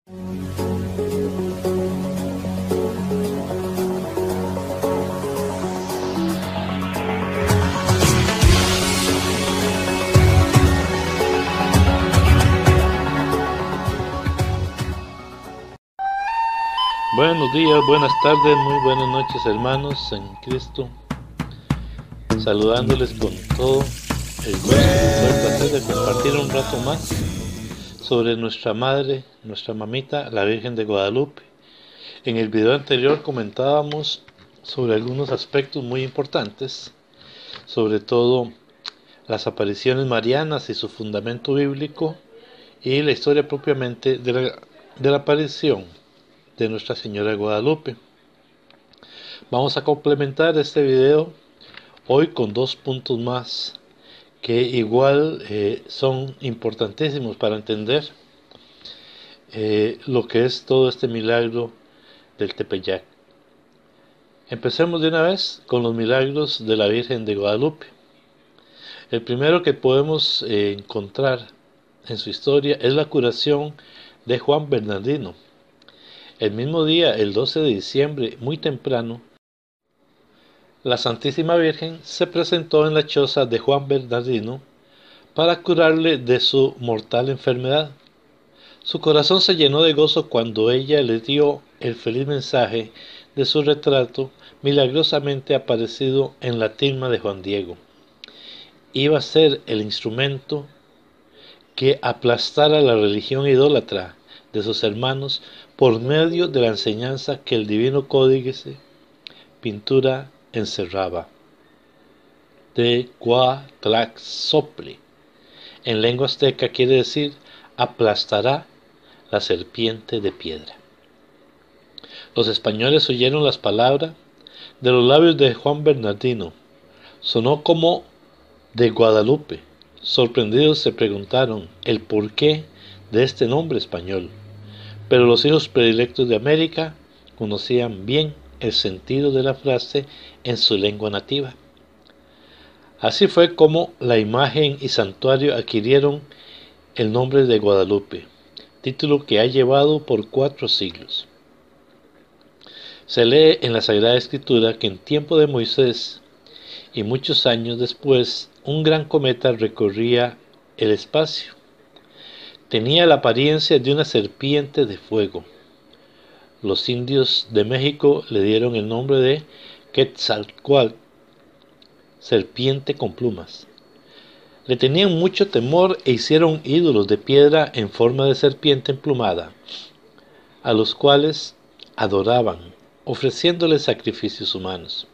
Buenos días, buenas tardes, muy buenas noches, hermanos en Cristo, saludándoles con todo el gusto y el placer de compartir un rato más sobre nuestra madre, nuestra mamita, la Virgen de Guadalupe. En el video anterior comentábamos sobre algunos aspectos muy importantes, sobre todo las apariciones marianas y su fundamento bíblico, y la historia propiamente de la aparición de Nuestra Señora de Guadalupe. Vamos a complementar este video hoy con dos puntos más que igual son importantísimos para entender lo que es todo este milagro del Tepeyac. Empecemos de una vez con los milagros de la Virgen de Guadalupe. El primero que podemos encontrar en su historia es la curación de Juan Bernardino. El mismo día, el 12 de diciembre, muy temprano, la Santísima Virgen se presentó en la choza de Juan Bernardino para curarle de su mortal enfermedad. Su corazón se llenó de gozo cuando ella le dio el feliz mensaje de su retrato milagrosamente aparecido en la tilma de Juan Diego. Iba a ser el instrumento que aplastara la religión idólatra de sus hermanos por medio de la enseñanza que el divino códice pintura encerraba. Tecuatlaxople, en lengua azteca, quiere decir aplastará la serpiente de piedra. Los españoles oyeron las palabras de los labios de Juan Bernardino. Sonó como de Guadalupe. Sorprendidos se preguntaron el porqué de este nombre español, pero los hijos predilectos de América conocían bien el sentido de la frase en su lengua nativa. Así fue como la imagen y santuario adquirieron el nombre de Guadalupe, título que ha llevado por 4 siglos. Se lee en la Sagrada Escritura que en tiempo de Moisés y muchos años después, un gran cometa recorría el espacio. Tenía la apariencia de una serpiente de fuego. Los indios de México le dieron el nombre de Quetzalcóatl, serpiente con plumas. Le tenían mucho temor e hicieron ídolos de piedra en forma de serpiente emplumada, a los cuales adoraban, ofreciéndoles sacrificios humanos.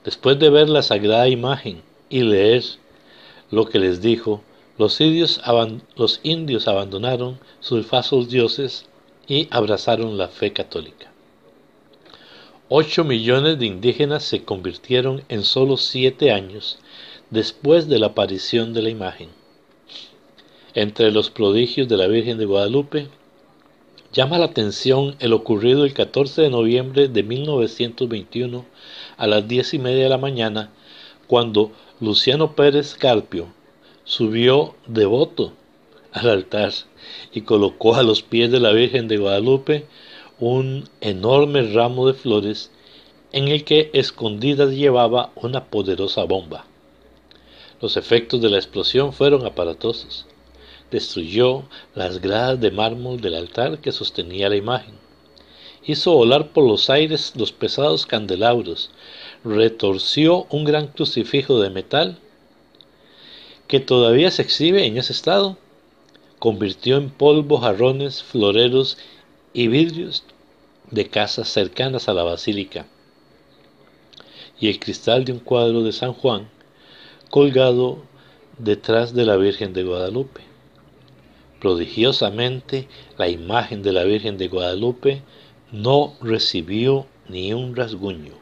Después de ver la sagrada imagen y leer lo que les dijo, los indios abandonaron sus falsos dioses y abrazaron la fe católica. 8 millones de indígenas se convirtieron en solo 7 años después de la aparición de la imagen. Entre los prodigios de la Virgen de Guadalupe, llama la atención el ocurrido el 14 de noviembre de 1921 a las 10:30 de la mañana, cuando Luciano Pérez Carpio subió devoto al altar y colocó a los pies de la Virgen de Guadalupe un enorme ramo de flores en el que escondidas llevaba una poderosa bomba. Los efectos de la explosión fueron aparatosos. Destruyó las gradas de mármol del altar que sostenía la imagen. Hizo volar por los aires los pesados candelabros. Retorció un gran crucifijo de metal que todavía se exhibe en ese estado. Convirtió en polvo jarrones, floreros y vidrios de casas cercanas a la basílica, y el cristal de un cuadro de San Juan colgado detrás de la Virgen de Guadalupe. Prodigiosamente, la imagen de la Virgen de Guadalupe no recibió ni un rasguño.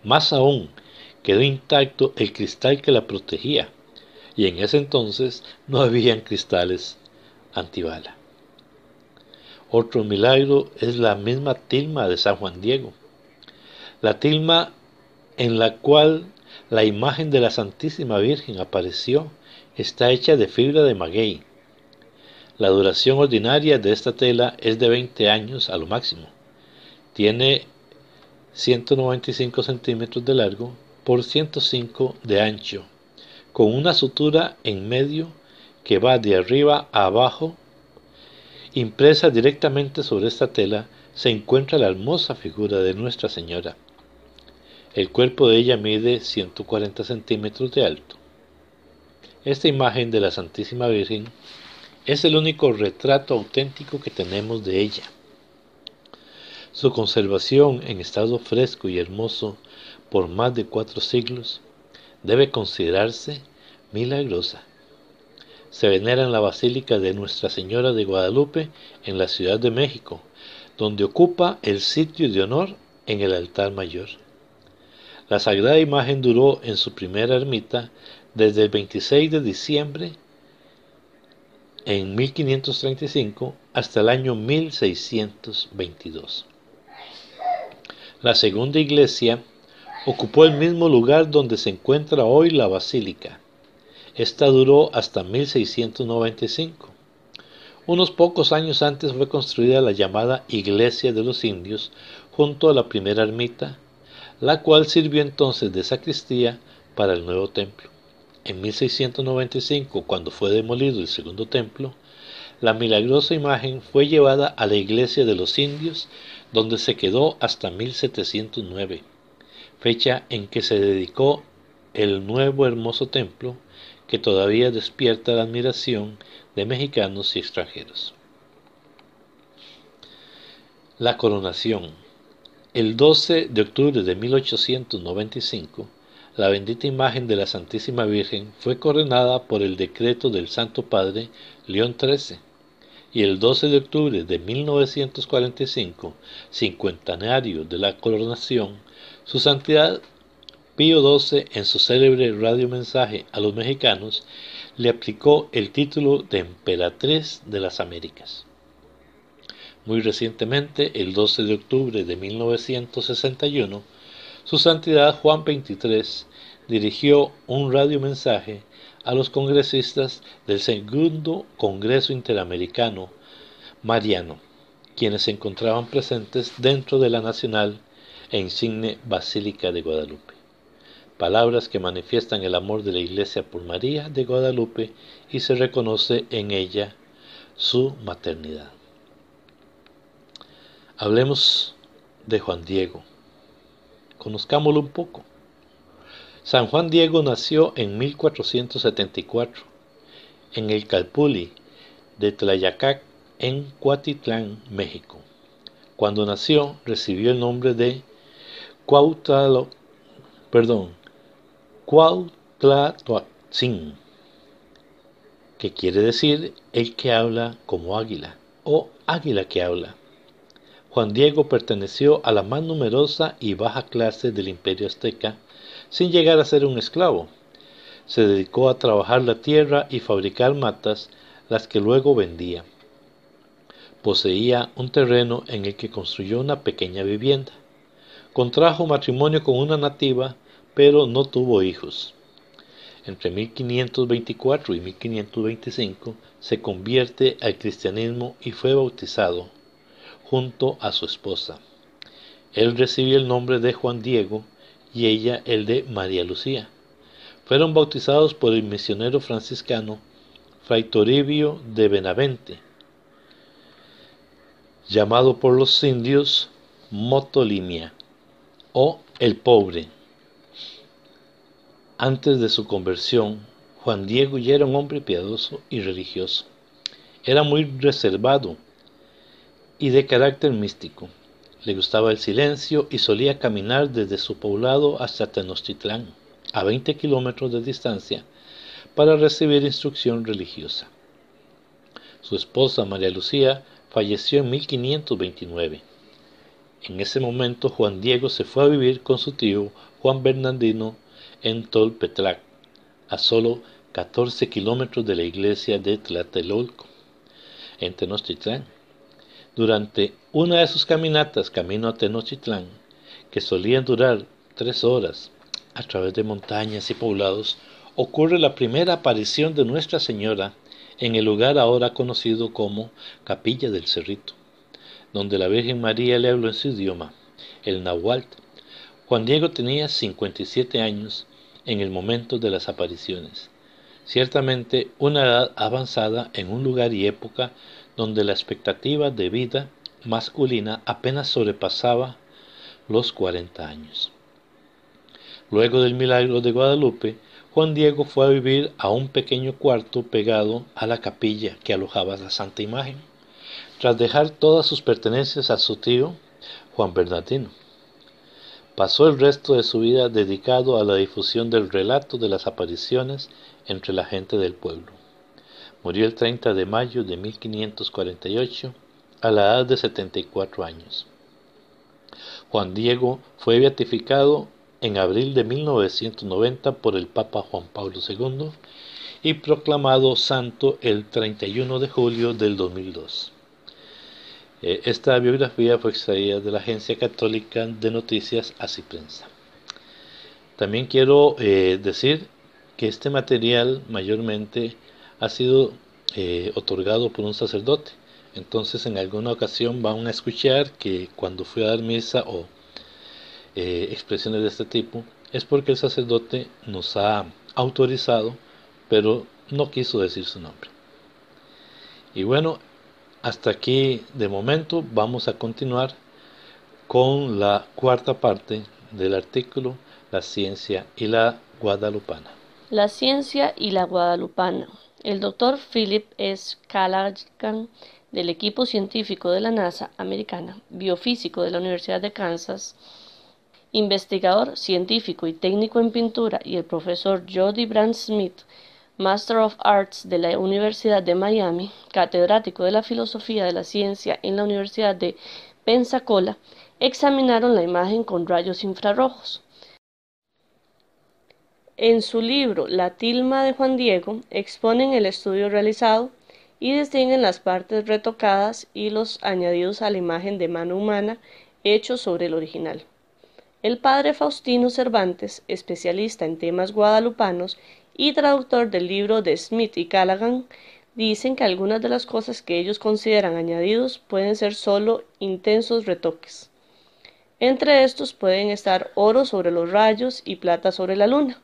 Más aún, quedó intacto el cristal que la protegía, y en ese entonces no habían cristales antibala. Otro milagro es la misma tilma de San Juan Diego. La tilma en la cual la imagen de la Santísima Virgen apareció está hecha de fibra de maguey. La duración ordinaria de esta tela es de 20 años a lo máximo. Tiene 195 centímetros de largo por 105 de ancho, con una sutura en medio que va de arriba a abajo. Impresa directamente sobre esta tela se encuentra la hermosa figura de Nuestra Señora. El cuerpo de ella mide 140 centímetros de alto. Esta imagen de la Santísima Virgen es el único retrato auténtico que tenemos de ella. Su conservación en estado fresco y hermoso por más de 4 siglos debe considerarse milagrosa. Se venera en la Basílica de Nuestra Señora de Guadalupe en la Ciudad de México, donde ocupa el sitio de honor en el altar mayor. La sagrada imagen duró en su primera ermita desde el 26 de diciembre en 1535 hasta el año 1622. La segunda iglesia ocupó el mismo lugar donde se encuentra hoy la basílica. Esta duró hasta 1695. Unos pocos años antes fue construida la llamada Iglesia de los Indios junto a la primera ermita, la cual sirvió entonces de sacristía para el nuevo templo. En 1695, cuando fue demolido el segundo templo, la milagrosa imagen fue llevada a la Iglesia de los Indios, donde se quedó hasta 1709, fecha en que se dedicó el nuevo hermoso templo, que todavía despierta la admiración de mexicanos y extranjeros. La coronación. El 12 de octubre de 1895, la bendita imagen de la Santísima Virgen fue coronada por el decreto del Santo Padre León XIII, y el 12 de octubre de 1945, cincuentenario de la coronación, su Santidad Pío XII, en su célebre radiomensaje a los mexicanos, le aplicó el título de Emperatriz de las Américas. Muy recientemente, el 12 de octubre de 1961, su Santidad Juan XXIII dirigió un radiomensaje a los congresistas del Segundo Congreso Interamericano Mariano, quienes se encontraban presentes dentro de la nacional e insigne Basílica de Guadalupe. Palabras que manifiestan el amor de la Iglesia por María de Guadalupe y se reconoce en ella su maternidad. Hablemos de Juan Diego. Conozcámoslo un poco. San Juan Diego nació en 1474 en el Calpulli de Tlayacac, en Cuautitlán, México. Cuando nació, recibió el nombre de Cuauhtlatoatzin, que quiere decir el que habla como águila o águila que habla. Juan Diego perteneció a la más numerosa y baja clase del imperio azteca, sin llegar a ser un esclavo. Se dedicó a trabajar la tierra y fabricar matas, las que luego vendía. Poseía un terreno en el que construyó una pequeña vivienda. Contrajo matrimonio con una nativa, pero no tuvo hijos. Entre 1524 y 1525 se convierte al cristianismo y fue bautizado junto a su esposa. Él recibió el nombre de Juan Diego y ella el de María Lucía. Fueron bautizados por el misionero franciscano Fray Toribio de Benavente, llamado por los indios Motolimia o el Pobre. Antes de su conversión, Juan Diego ya era un hombre piadoso y religioso. Era muy reservado y de carácter místico. Le gustaba el silencio y solía caminar desde su poblado hasta Tenochtitlán, a 20 kilómetros de distancia, para recibir instrucción religiosa. Su esposa María Lucía falleció en 1529. En ese momento Juan Diego se fue a vivir con su tío Juan Bernardino en Tolpetlac, a solo 14 kilómetros de la iglesia de Tlatelolco, en Tenochtitlán. Durante una de sus caminatas camino a Tenochtitlán, que solían durar 3 horas, a través de montañas y poblados, ocurre la primera aparición de Nuestra Señora en el lugar ahora conocido como Capilla del Cerrito, donde la Virgen María le habló en su idioma, el náhuatl. Juan Diego tenía 57 años en el momento de las apariciones, ciertamente una edad avanzada en un lugar y época donde la expectativa de vida masculina apenas sobrepasaba los 40 años. Luego del milagro de Guadalupe, Juan Diego fue a vivir a un pequeño cuarto pegado a la capilla que alojaba la Santa Imagen, tras dejar todas sus pertenencias a su tío, Juan Bernardino. Pasó el resto de su vida dedicado a la difusión del relato de las apariciones entre la gente del pueblo. Murió el 30 de mayo de 1548 a la edad de 74 años. Juan Diego fue beatificado en abril de 1990 por el Papa Juan Pablo II y proclamado santo el 31 de julio del 2002. Esta biografía fue extraída de la Agencia Católica de Noticias Así Prensa. También quiero decir que este material mayormente ha sido otorgado por un sacerdote. Entonces en alguna ocasión van a escuchar que cuando fui a dar misa o expresiones de este tipo, es porque el sacerdote nos ha autorizado, pero no quiso decir su nombre. Y bueno, hasta aquí de momento. Vamos a continuar con la cuarta parte del artículo, la ciencia y la guadalupana. La ciencia y la guadalupana. El doctor Philip S. Callaghan, del equipo científico de la NASA americana, biofísico de la Universidad de Kansas, investigador científico y técnico en pintura, y el profesor Jody Brand Smith, Master of Arts de la Universidad de Miami, catedrático de la Filosofía de la Ciencia en la Universidad de Pensacola, examinaron la imagen con rayos infrarrojos. En su libro La tilma de Juan Diego exponen el estudio realizado y distinguen las partes retocadas y los añadidos a la imagen de mano humana hechos sobre el original. El padre Faustino Cervantes, especialista en temas guadalupanos y traductor del libro de Smith y Callaghan, dicen que algunas de las cosas que ellos consideran añadidos pueden ser solo intensos retoques. Entre estos pueden estar oro sobre los rayos y plata sobre la luna.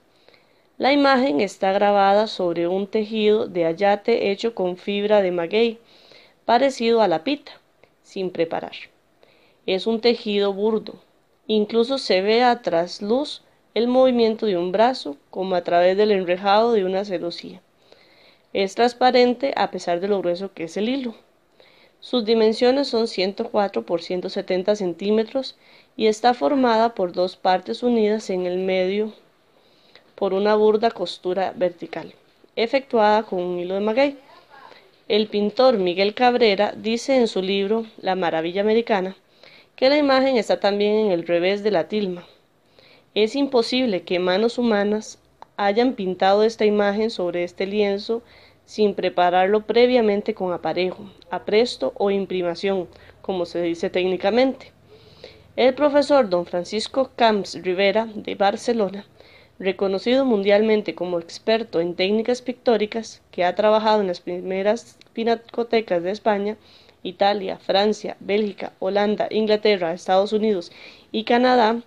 La imagen está grabada sobre un tejido de ayate hecho con fibra de maguey, parecido a la pita, sin preparar. Es un tejido burdo. Incluso se ve a trasluz el movimiento de un brazo, como a través del enrejado de una celosía. Es transparente a pesar de lo grueso que es el hilo. Sus dimensiones son 104 por 170 centímetros y está formada por dos partes unidas en el medio por una burda costura vertical, efectuada con un hilo de maguey. El pintor Miguel Cabrera dice en su libro La Maravilla Americana que la imagen está también en el revés de la tilma. Es imposible que manos humanas hayan pintado esta imagen sobre este lienzo sin prepararlo previamente con aparejo, apresto o imprimación, como se dice técnicamente. El profesor don Francisco Camps Rivera, de Barcelona, reconocido mundialmente como experto en técnicas pictóricas, que ha trabajado en las primeras pinacotecas de España, Italia, Francia, Bélgica, Holanda, Inglaterra, Estados Unidos y Canadá,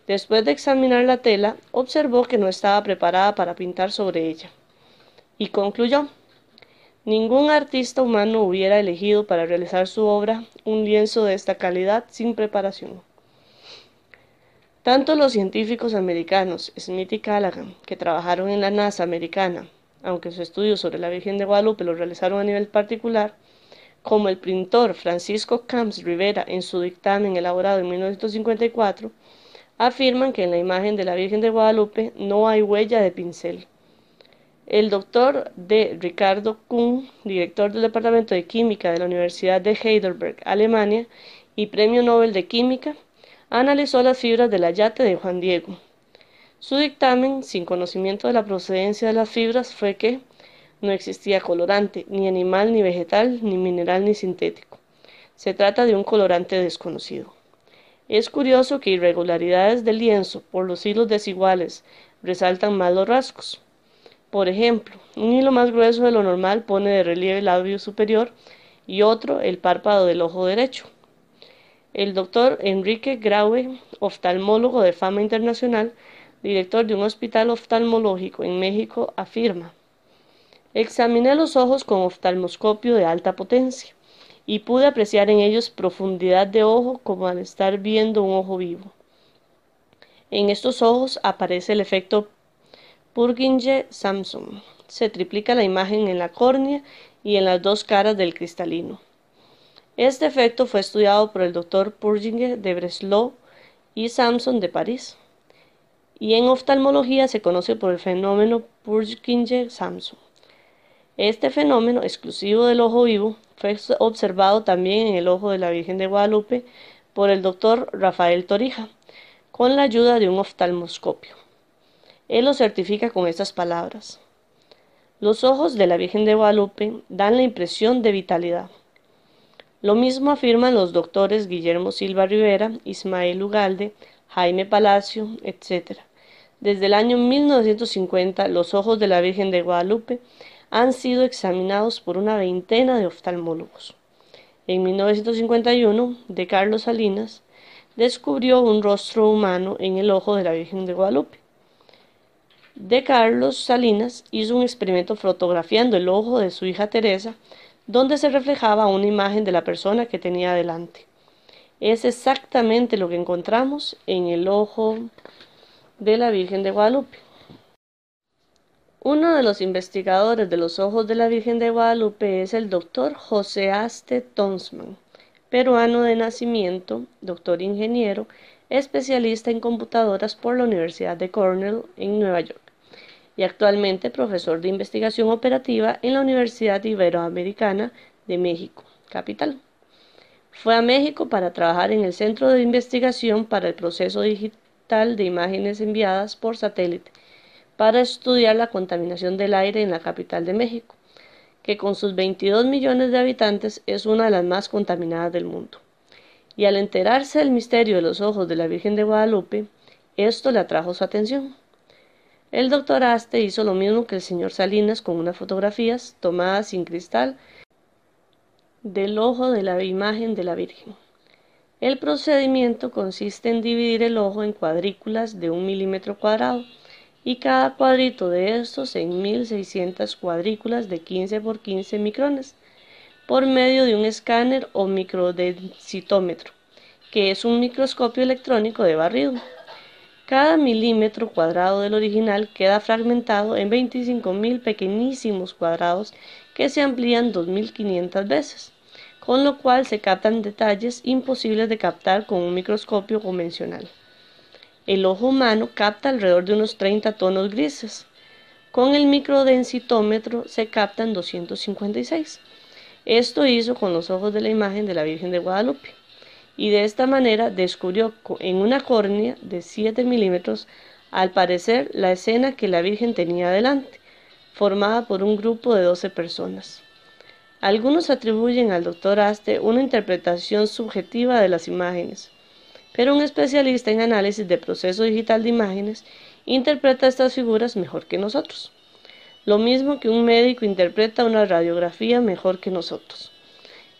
después de examinar la tela, observó que no estaba preparada para pintar sobre ella, y concluyó: ningún artista humano hubiera elegido para realizar su obra un lienzo de esta calidad sin preparación. Tanto los científicos americanos Smith y Callaghan, que trabajaron en la NASA americana, aunque sus estudios sobre la Virgen de Guadalupe los realizaron a nivel particular, como el pintor Francisco Camps Rivera en su dictamen elaborado en 1954, afirman que en la imagen de la Virgen de Guadalupe no hay huella de pincel. El doctor D. Ricardo Kuhn, director del Departamento de Química de la Universidad de Heidelberg, Alemania, y Premio Nobel de Química, analizó las fibras del ayate de Juan Diego. Su dictamen, sin conocimiento de la procedencia de las fibras, fue que no existía colorante, ni animal, ni vegetal, ni mineral, ni sintético. Se trata de un colorante desconocido. Es curioso que irregularidades del lienzo por los hilos desiguales resaltan más los rasgos. Por ejemplo, un hilo más grueso de lo normal pone de relieve el labio superior y otro el párpado del ojo derecho. El doctor Enrique Graue, oftalmólogo de fama internacional, director de un hospital oftalmológico en México, afirma: examiné los ojos con oftalmoscopio de alta potencia y pude apreciar en ellos profundidad de ojo como al estar viendo un ojo vivo. En estos ojos aparece el efecto Purkinje-Samson. Se triplica la imagen en la córnea y en las dos caras del cristalino. Este efecto fue estudiado por el doctor Purkinje de Breslau y Samson de París, y en oftalmología se conoce por el fenómeno Purkinje-Samson. Este fenómeno, exclusivo del ojo vivo, fue observado también en el ojo de la Virgen de Guadalupe por el doctor Rafael Torija, con la ayuda de un oftalmoscopio. Él lo certifica con estas palabras: los ojos de la Virgen de Guadalupe dan la impresión de vitalidad. Lo mismo afirman los doctores Guillermo Silva Rivera, Ismael Ugalde, Jaime Palacio, etc. Desde el año 1950, los ojos de la Virgen de Guadalupe han sido examinados por una veintena de oftalmólogos. En 1951, de Carlos Salinas descubrió un rostro humano en el ojo de la Virgen de Guadalupe. De Carlos Salinas hizo un experimento fotografiando el ojo de su hija Teresa, donde se reflejaba una imagen de la persona que tenía delante. Es exactamente lo que encontramos en el ojo de la Virgen de Guadalupe. Uno de los investigadores de los ojos de la Virgen de Guadalupe es el doctor José Aste Tonsman, peruano de nacimiento, doctor ingeniero, especialista en computadoras por la Universidad de Cornell en Nueva York, y actualmente profesor de investigación operativa en la Universidad Iberoamericana de México, capital. Fue a México para trabajar en el Centro de Investigación para el Proceso Digital de Imágenes Enviadas por Satélite, para estudiar la contaminación del aire en la capital de México, que con sus 22 millones de habitantes es una de las más contaminadas del mundo. Y al enterarse del misterio de los ojos de la Virgen de Guadalupe, esto le atrajo su atención. El doctor Aste hizo lo mismo que el señor Salinas con unas fotografías tomadas sin cristal del ojo de la imagen de la Virgen. El procedimiento consiste en dividir el ojo en cuadrículas de 1 milímetro cuadrado y cada cuadrito de estos en 1600 cuadrículas de 15 por 15 micrones por medio de un escáner o microdensitómetro, que es un microscopio electrónico de barrido. Cada milímetro cuadrado del original queda fragmentado en 25.000 pequeñísimos cuadrados que se amplían 2.500 veces, con lo cual se captan detalles imposibles de captar con un microscopio convencional. El ojo humano capta alrededor de unos 30 tonos grises. Con el microdensitómetro se captan 256. Esto hizo con los ojos de la imagen de la Virgen de Guadalupe, y de esta manera descubrió en una córnea de 7 milímetros, al parecer, la escena que la Virgen tenía delante, formada por un grupo de 12 personas. Algunos atribuyen al doctor Aste una interpretación subjetiva de las imágenes, pero un especialista en análisis de proceso digital de imágenes interpreta estas figuras mejor que nosotros. Lo mismo que un médico interpreta una radiografía mejor que nosotros.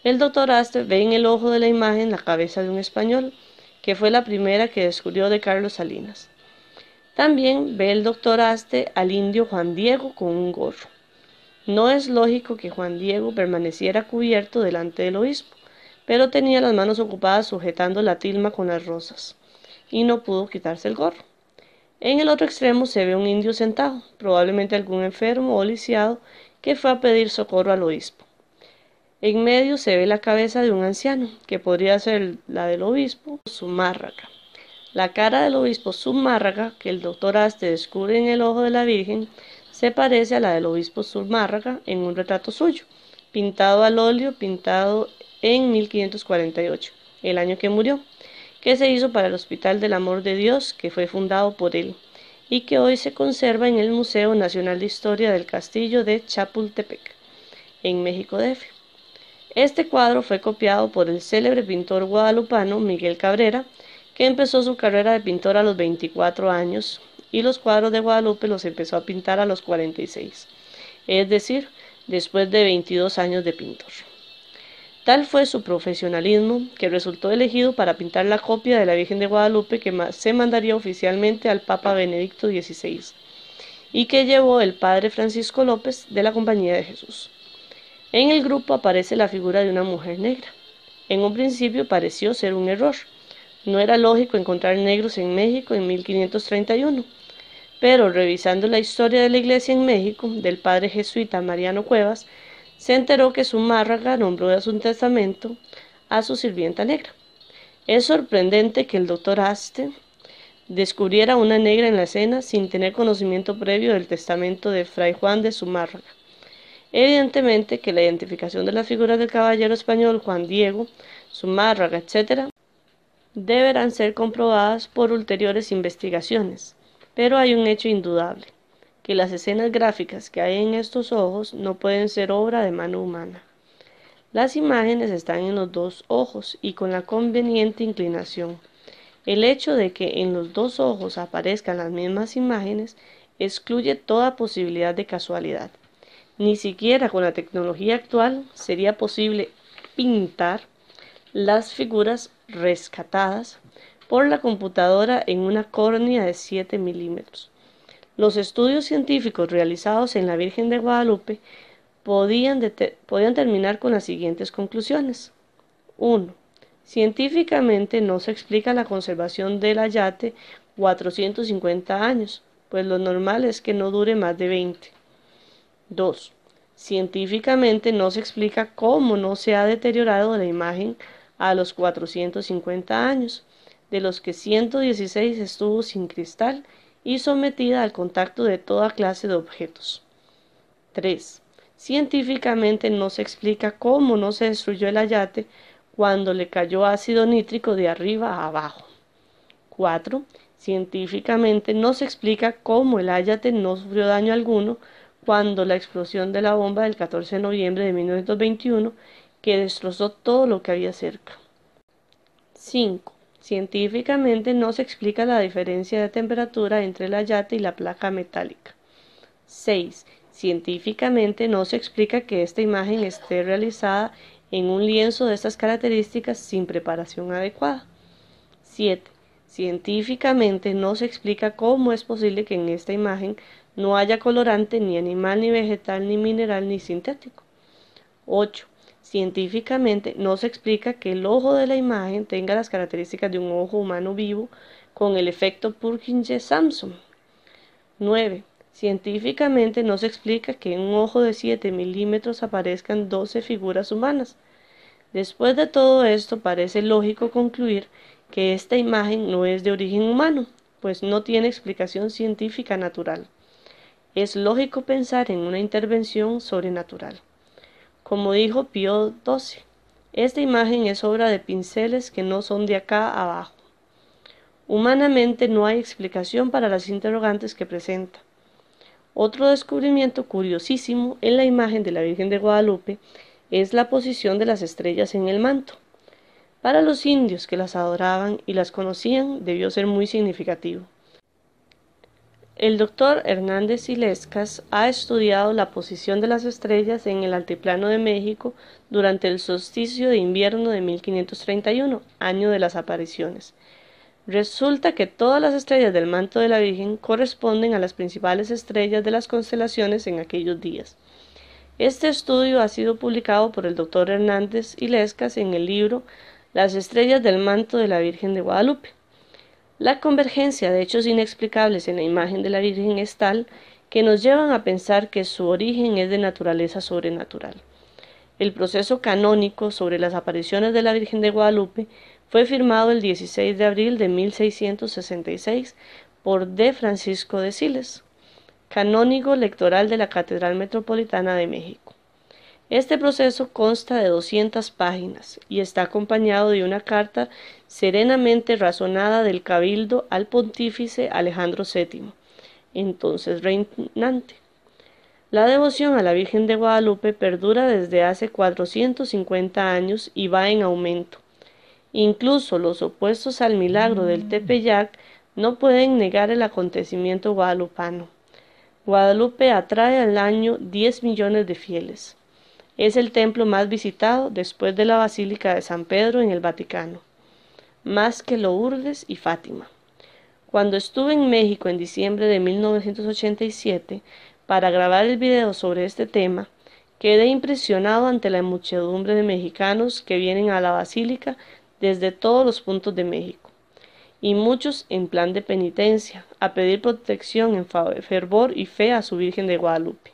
El doctor Aste ve en el ojo de la imagen la cabeza de un español, que fue la primera que descubrió de Carlos Salinas. También ve el doctor Aste al indio Juan Diego con un gorro. No es lógico que Juan Diego permaneciera cubierto delante del obispo, pero tenía las manos ocupadas sujetando la tilma con las rosas, y no pudo quitarse el gorro. En el otro extremo se ve un indio sentado, probablemente algún enfermo o lisiado que fue a pedir socorro al obispo. En medio se ve la cabeza de un anciano, que podría ser la del obispo Zumárraga. La cara del obispo Zumárraga, que el doctor Aste descubre en el ojo de la Virgen, se parece a la del obispo Zumárraga en un retrato suyo, pintado al óleo, pintado en 1548, el año que murió, que se hizo para el Hospital del Amor de Dios, que fue fundado por él, y que hoy se conserva en el Museo Nacional de Historia del Castillo de Chapultepec, en México DF. Este cuadro fue copiado por el célebre pintor guadalupano Miguel Cabrera, que empezó su carrera de pintor a los 24 años y los cuadros de Guadalupe los empezó a pintar a los 46, es decir, después de 22 años de pintor. Tal fue su profesionalismo que resultó elegido para pintar la copia de la Virgen de Guadalupe que se mandaría oficialmente al Papa Benedicto XVI y que llevó el padre Francisco López de la Compañía de Jesús. En el grupo aparece la figura de una mujer negra. En un principio pareció ser un error. No era lógico encontrar negros en México en 1531, pero revisando la historia de la iglesia en México del padre jesuita Mariano Cuevas, se enteró que Zumárraga nombró en su testamento a su sirvienta negra. Es sorprendente que el doctor Aste descubriera una negra en la escena sin tener conocimiento previo del testamento de Fray Juan de Zumárraga. Evidentemente que la identificación de las figuras del caballero español Juan Diego, Zumárraga, etc., deberán ser comprobadas por ulteriores investigaciones, pero hay un hecho indudable, que las escenas gráficas que hay en estos ojos no pueden ser obra de mano humana. Las imágenes están en los dos ojos y con la conveniente inclinación. El hecho de que en los dos ojos aparezcan las mismas imágenes excluye toda posibilidad de casualidad. Ni siquiera con la tecnología actual sería posible pintar las figuras rescatadas por la computadora en una córnea de 7 milímetros. Los estudios científicos realizados en la Virgen de Guadalupe podían terminar con las siguientes conclusiones. 1. Científicamente no se explica la conservación del ayate 450 años, pues lo normal es que no dure más de 20. 2. Científicamente no se explica cómo no se ha deteriorado la imagen a los 450 años, de los que 116 estuvo sin cristal y sometida al contacto de toda clase de objetos. 3. Científicamente no se explica cómo no se destruyó el ayate cuando le cayó ácido nítrico de arriba a abajo. 4. Científicamente no se explica cómo el ayate no sufrió daño alguno cuando la explosión de la bomba del 14 de noviembre de 1921 que destrozó todo lo que había cerca. 5. Científicamente no se explica la diferencia de temperatura entre el ayate y la placa metálica. 6. Científicamente no se explica que esta imagen esté realizada en un lienzo de estas características sin preparación adecuada. 7. Científicamente no se explica cómo es posible que en esta imagen no haya colorante ni animal, ni vegetal, ni mineral, ni sintético. 8. Científicamente no se explica que el ojo de la imagen tenga las características de un ojo humano vivo con el efecto Purkinje-Samson. 9. Científicamente no se explica que en un ojo de 7 milímetros aparezcan 12 figuras humanas. Después de todo esto, parece lógico concluir que esta imagen no es de origen humano, pues no tiene explicación científica natural. Es lógico pensar en una intervención sobrenatural. Como dijo Pío XII, esta imagen es obra de pinceles que no son de acá abajo. Humanamente no hay explicación para las interrogantes que presenta. Otro descubrimiento curiosísimo en la imagen de la Virgen de Guadalupe es la posición de las estrellas en el manto. Para los indios que las adoraban y las conocían debió ser muy significativo. El doctor Hernández Illescas ha estudiado la posición de las estrellas en el altiplano de México durante el solsticio de invierno de 1531, año de las apariciones. Resulta que todas las estrellas del manto de la Virgen corresponden a las principales estrellas de las constelaciones en aquellos días. Este estudio ha sido publicado por el doctor Hernández Illescas en el libro Las estrellas del manto de la Virgen de Guadalupe. La convergencia de hechos inexplicables en la imagen de la Virgen es tal que nos llevan a pensar que su origen es de naturaleza sobrenatural. El proceso canónico sobre las apariciones de la Virgen de Guadalupe fue firmado el 16 de abril de 1666 por D. Francisco de Siles, canónigo lectoral de la Catedral Metropolitana de México. Este proceso consta de 200 páginas y está acompañado de una carta serenamente razonada del Cabildo al pontífice Alejandro VII, entonces reinante. La devoción a la Virgen de Guadalupe perdura desde hace 450 años y va en aumento. Incluso los opuestos al milagro del Tepeyac no pueden negar el acontecimiento guadalupano. Guadalupe atrae al año 10 millones de fieles. Es el templo más visitado después de la Basílica de San Pedro en el Vaticano, más que Lourdes y Fátima. Cuando estuve en México en diciembre de 1987 para grabar el video sobre este tema, quedé impresionado ante la muchedumbre de mexicanos que vienen a la Basílica desde todos los puntos de México, y muchos en plan de penitencia, a pedir protección en fervor y fe a su Virgen de Guadalupe.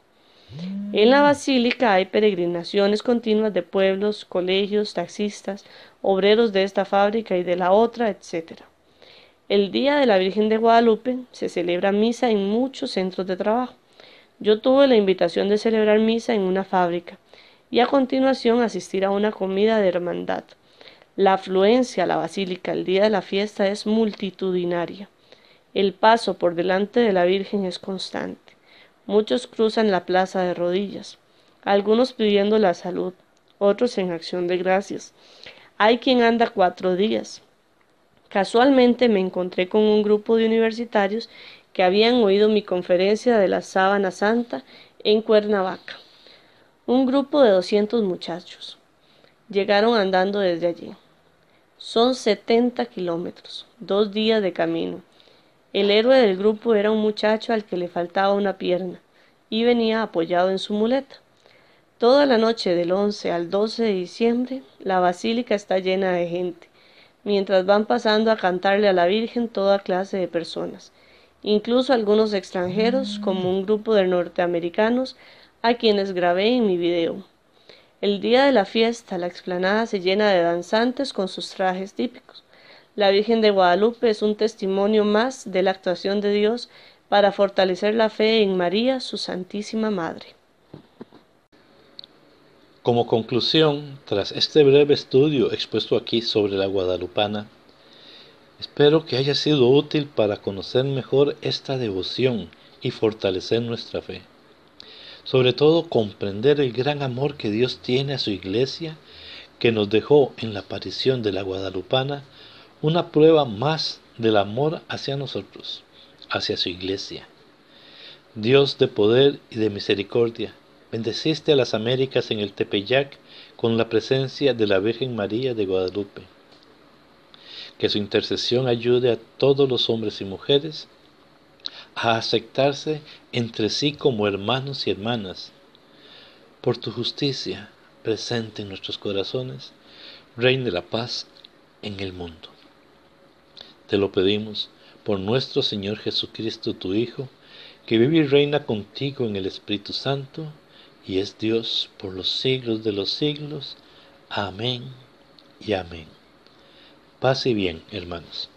En la Basílica hay peregrinaciones continuas de pueblos, colegios, taxistas, obreros de esta fábrica y de la otra, etc. El Día de la Virgen de Guadalupe se celebra misa en muchos centros de trabajo. Yo tuve la invitación de celebrar misa en una fábrica y a continuación asistir a una comida de hermandad. La afluencia a la basílica el día de la fiesta es multitudinaria. El paso por delante de la Virgen es constante. Muchos cruzan la plaza de rodillas, algunos pidiendo la salud, otros en acción de gracias. Hay quien anda 4 días. Casualmente me encontré con un grupo de universitarios que habían oído mi conferencia de la Sábana Santa en Cuernavaca. Un grupo de 200 muchachos. Llegaron andando desde allí. Son 70 kilómetros, 2 días de camino. El héroe del grupo era un muchacho al que le faltaba una pierna y venía apoyado en su muleta. Toda la noche del 11 al 12 de diciembre, la basílica está llena de gente, mientras van pasando a cantarle a la Virgen toda clase de personas, incluso algunos extranjeros, como un grupo de norteamericanos a quienes grabé en mi video. El día de la fiesta, la explanada se llena de danzantes con sus trajes típicos. La Virgen de Guadalupe es un testimonio más de la actuación de Dios para fortalecer la fe en María, su Santísima Madre. Como conclusión, tras este breve estudio expuesto aquí sobre la guadalupana, espero que haya sido útil para conocer mejor esta devoción y fortalecer nuestra fe. Sobre todo, comprender el gran amor que Dios tiene a su iglesia, que nos dejó en la aparición de la guadalupana una prueba más del amor hacia nosotros, hacia su iglesia. Dios de poder y de misericordia, bendeciste a las Américas en el Tepeyac con la presencia de la Virgen María de Guadalupe. Que su intercesión ayude a todos los hombres y mujeres a aceptarse entre sí como hermanos y hermanas. Por tu justicia presente en nuestros corazones, reine la paz en el mundo. Te lo pedimos por nuestro Señor Jesucristo, tu Hijo, que vive y reina contigo en el Espíritu Santo, y es Dios por los siglos de los siglos. Amén y amén. Paz y bien, hermanos.